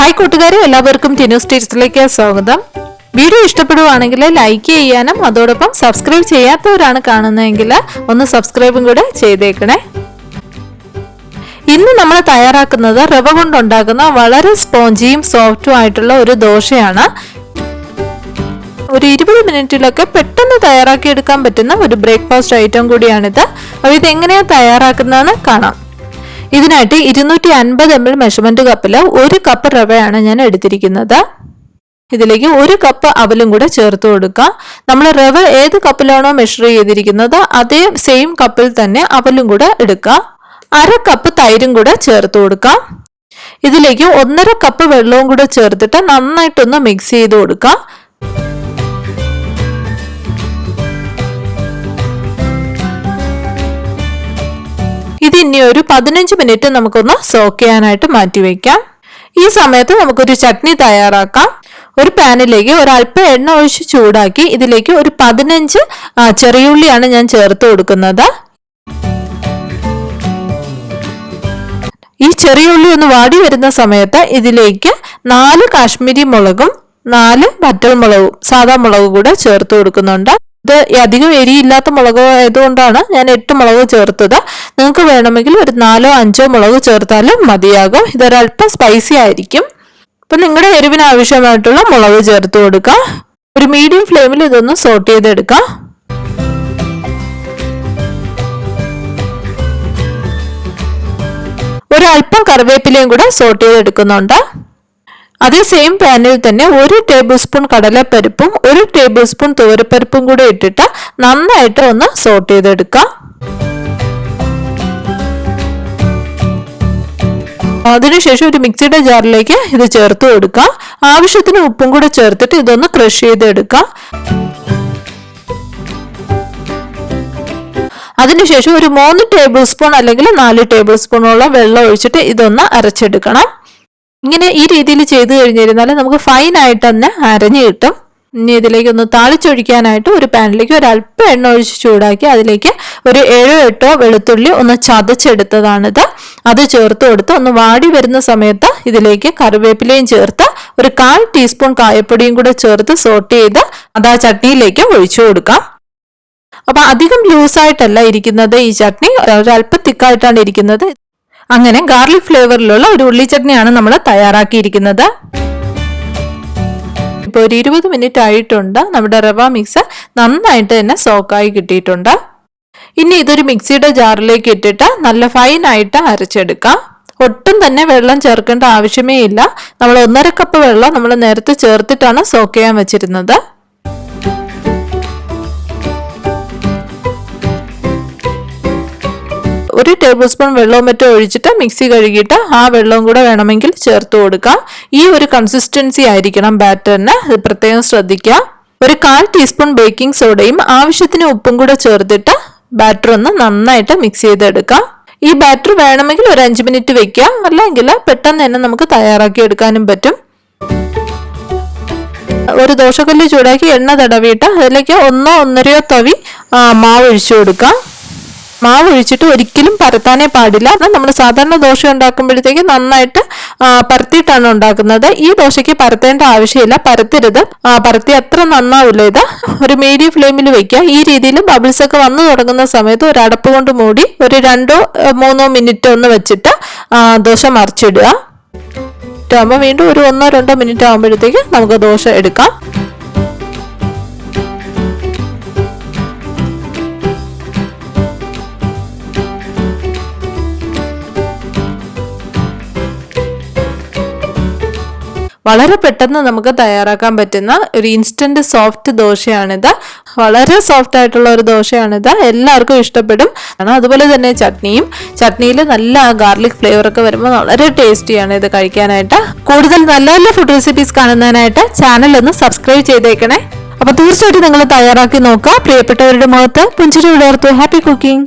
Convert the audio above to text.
Hi കൂട്ടുകാരെ, എല്ലാവർക്കും ടിനൂസ് ടേസ്റ്റിലേക്ക് സ്വാഗതം. വീഡിയോ ഇഷ്ടപ്പെടുവാണെങ്കിൽ ലൈക്ക് ചെയ്യാനും അതോടൊപ്പം സബ്സ്ക്രൈബ് ചെയ്യാത്തവരാണ് കാണുന്നതെങ്കിൽ ഒന്ന് സബ്സ്ക്രൈബും കൂടെ ചെയ്തേക്കണേ. ഇന്ന് നമ്മൾ തയ്യാറാക്കുന്നത് റവ കൊണ്ടുണ്ടാക്കുന്ന വളരെ സ്പോഞ്ചിയും സോഫ്റ്റും ആയിട്ടുള്ള ഒരു ദോശയാണ്. ഒരു 20 മിനിറ്റിലൊക്കെ പെട്ടെന്ന് തയ്യാറാക്കി എടുക്കാൻ പറ്റുന്ന ഒരു ബ്രേക്ക്ഫാസ്റ്റ് ഐറ്റം കൂടിയാണിത്. അപ്പോൾ ഇതെങ്ങനെയാണ് തയ്യാറാക്കുന്നതെന്ന് കാണാം. ഇതിനായിട്ട് 250 ml മെഷർമെന്റ് കപ്പിൽ 1 കപ്പ് റവയാണ് ഞാൻ എടുത്തിരിക്കുന്നത്. ഇതിലേക്ക് 1 കപ്പ് അവലും കൂടെ ചേർത്ത് കൊടുക്കുക. നമ്മൾ റവ ഏത് കപ്പിലാണോ മെഷർ ചെയ്തിരിക്കുന്നത് അതേ സെയിം കപ്പിൽ തന്നെ അവലും കൂടെ എടുക്കുക. 1/2 കപ്പ് തൈരും കൂടെ ചേർത്ത് കൊടുക്കുക. ഇതിലേക്ക് 1.5 കപ്പ് വെള്ളവും കൂടെ ചേർത്തിട്ട് നന്നായിട്ടൊന്ന് മിക്സ് ചെയ്ത് കൊടുക്കുക. ഇത് ഇനി ഒരു 15 മിനിറ്റ് നമുക്കൊന്ന് സോക്ക് ചെയ്യാനായിട്ട് മാറ്റിവെക്കാം. ഈ സമയത്ത് നമുക്കൊരു ചട്നി തയ്യാറാക്കാം. ഒരു പാനിലേക്ക് ഒരല്പം എണ്ണ ഒഴിച്ച് ചൂടാക്കി ഇതിലേക്ക് ഒരു 15 ചെറിയുള്ളിയാണ് ഞാൻ ചേർത്ത് കൊടുക്കുന്നത്. ഈ ചെറിയുള്ളി ഒന്ന് വാടി വരുന്ന സമയത്ത് ഇതിലേക്ക് 4 കാശ്മീരി മുളകും 4 വറ്റൽ മുളകും സാധാ മുളകും കൂടെ ചേർത്ത് കൊടുക്കുന്നുണ്ട്. ഇത് അധികം എരിയില്ലാത്ത മുളക് ആയതുകൊണ്ടാണ് ഞാൻ 8 മുളക് ചേർത്തത്. നിങ്ങൾക്ക് വേണമെങ്കിൽ ഒരു 4-5 മുളക് ചേർത്താലും മതിയാകും. ഇതൊരല്പം സ്പൈസി ആയിരിക്കും. അപ്പം നിങ്ങളുടെ എരിവിന് ആവശ്യമായിട്ടുള്ള മുളക് ചേർത്ത് കൊടുക്കുക. ഒരു മീഡിയം ഫ്ലെയിമിൽ ഇതൊന്ന് സോട്ട് ചെയ്തെടുക്കാം. ഒരല്പം കറിവേപ്പിലയും കൂടെ സോട്ട് ചെയ്തെടുക്കുന്നുണ്ട്. അതേ സെയിം പാനിൽ തന്നെ 1 ടേബിൾ സ്പൂൺ കടലപ്പരിപ്പും 1 ടേബിൾ സ്പൂൺ തുവരപ്പരിപ്പും കൂടെ ഇട്ടിട്ട് നന്നായിട്ട് ഒന്ന് സോട്ട് ചെയ്തെടുക്കാം. അതിനുശേഷം ഒരു മിക്സിയുടെ ജാറിലേക്ക് ഇത് ചേർത്ത് കൊടുക്കാം. ആവശ്യത്തിന് ഉപ്പും കൂടെ ചേർത്തിട്ട് ഇതൊന്ന് ക്രഷ് ചെയ്തെടുക്കാം. അതിനുശേഷം ഒരു 3 ടേബിൾ സ്പൂൺ അല്ലെങ്കിൽ 4 ടേബിൾ സ്പൂണോളം വെള്ളം ഒഴിച്ചിട്ട് ഇതൊന്ന് അരച്ചെടുക്കണം. ഇങ്ങനെ ഈ രീതിയിൽ ചെയ്തു കഴിഞ്ഞിരുന്നാൽ നമുക്ക് ഫൈനായിട്ട് തന്നെ അരഞ്ഞു കിട്ടും. ഇനി ഇതിലേക്ക് ഒന്ന് താളിച്ചൊഴിക്കാനായിട്ട് ഒരു പാനിലേക്ക് ഒരല്പം എണ്ണ ഒഴിച്ച് ചൂടാക്കി അതിലേക്ക് ഒരു 7-8 വെളുത്തുള്ളി ഒന്ന് ചതച്ചെടുത്തതാണിത്. അത് ചേർത്ത് കൊടുത്ത് ഒന്ന് വാടി വരുന്ന സമയത്ത് ഇതിലേക്ക് കറിവേപ്പിലയും ചേർത്ത് ഒരു 1/4 ടീസ്പൂൺ കായപ്പൊടിയും കൂടെ ചേർത്ത് സോട്ട് ചെയ്ത് അത് ആ ചട്നിയിലേക്ക് ഒഴിച്ചു കൊടുക്കാം. അപ്പൊ അധികം ലൂസായിട്ടല്ല ഇരിക്കുന്നത് ഈ ചട്നി, ഒരല്പം തിക്കായിട്ടാണ് ഇരിക്കുന്നത്. അങ്ങനെ ഗാർലിക് ഫ്ലേവറിലുള്ള ഒരു ഉള്ളി ചട്നിയാണ് നമ്മൾ തയ്യാറാക്കിയിരിക്കുന്നത്. ഇപ്പോൾ ഒരു 20 മിനിറ്റ് ആയിട്ടുണ്ട്. നമ്മുടെ റവ മിക്സ് നന്നായിട്ട് തന്നെ സോക്കായി കിട്ടിയിട്ടുണ്ട്. ഇനി ഇതൊരു മിക്സിയുടെ ജാറിലേക്ക് ഇട്ടിട്ട് നല്ല ഫൈനായിട്ട് അരച്ചെടുക്കാം. ഒട്ടും തന്നെ വെള്ളം ചേർക്കേണ്ട ആവശ്യമേ ഇല്ല. നമ്മൾ 1.5 കപ്പ് വെള്ളം നമ്മൾ നേരത്തെ ചേർത്തിട്ടാണ് സോക്ക് ചെയ്യാൻ വെച്ചിരുന്നത്. ഒരു ടേബിൾ സ്പൂൺ വെള്ളവും മറ്റും ഒഴിച്ചിട്ട് മിക്സി കഴുകിയിട്ട് ആ വെള്ളവും കൂടെ വേണമെങ്കിൽ ചേർത്ത് കൊടുക്കാം. ഈ ഒരു കൺസിസ്റ്റൻസി ആയിരിക്കണം ബാറ്ററിന്, ഇത് പ്രത്യേകം ശ്രദ്ധിക്കുക. ഒരു 1/4 ടീസ്പൂൺ ബേക്കിംഗ് സോഡയും ആവശ്യത്തിന് ഉപ്പും കൂടെ ചേർത്തിട്ട് ബാറ്റർ ഒന്ന് നന്നായിട്ട് മിക്സ് ചെയ്തെടുക്കാം. ഈ ബാറ്റർ വേണമെങ്കിൽ ഒരു 5 മിനിറ്റ് വെക്കുക, അല്ലെങ്കിൽ പെട്ടെന്ന് തന്നെ നമുക്ക് തയ്യാറാക്കി എടുക്കാനും പറ്റും. ഒരു ദോശക്കല്ല് ചൂടാക്കി എണ്ണ തടവിയിട്ട് അതിലേക്ക് 1-1.5 തവി മാവ് ഒഴിച്ചു കൊടുക്കാം. മാവ് ഒഴിച്ചിട്ട് ഒരിക്കലും പരത്താനേ പാടില്ല. നമ്മൾ സാധാരണ ദോശ ഉണ്ടാക്കുമ്പോഴത്തേക്ക് നന്നായിട്ട് പരത്തിയിട്ടാണ് ഉണ്ടാക്കുന്നത്. ഈ ദോശയ്ക്ക് പരത്തേണ്ട ആവശ്യമില്ല, പരത്തരുത്. പരത്തി അത്ര നന്നാവില്ല. ഇത് ഒരു മീഡിയം ഫ്ലെയിമിൽ വെക്കുക. ഈ രീതിയിൽ ബബിൾസ് ഒക്കെ വന്നു തുടങ്ങുന്ന സമയത്ത് ഒരു അടപ്പ് കൊണ്ട് മൂടി ഒരു 2-3 മിനിറ്റ് ഒന്ന് വെച്ചിട്ട് ദോശ മറിച്ചിടുക. ആകുമ്പോൾ വീണ്ടും ഒരു 1-2 മിനിറ്റ് ആകുമ്പോഴത്തേക്ക് നമുക്ക് ദോശ എടുക്കാം. വളരെ പെട്ടെന്ന് നമുക്ക് തയ്യാറാക്കാൻ പറ്റുന്ന ഒരു ഇൻസ്റ്റന്റ് സോഫ്റ്റ് ദോശയാണിത്. വളരെ സോഫ്റ്റ് ആയിട്ടുള്ള ഒരു ദോശയാണിത്. എല്ലാവർക്കും ഇഷ്ടപ്പെടും. അതുപോലെ തന്നെ ചട്നിയിൽ നല്ല ഗാർലിക് ഫ്ലേവർ ഒക്കെ വരുമ്പോൾ വളരെ ടേസ്റ്റിയാണ് ഇത് കഴിക്കാനായിട്ട്. കൂടുതൽ നല്ല നല്ല ഫുഡ് റെസിപ്പീസ് കാണുന്നതിനായിട്ട് ചാനൽ ഒന്ന് സബ്സ്ക്രൈബ് ചെയ്തേക്കണേ. അപ്പൊ തീർച്ചയായിട്ടും നിങ്ങൾ തയ്യാറാക്കി നോക്കുക. പ്രിയപ്പെട്ടവരുടെ മുഖത്ത് പുഞ്ചിരി വിടർത്തുക. Happy cooking.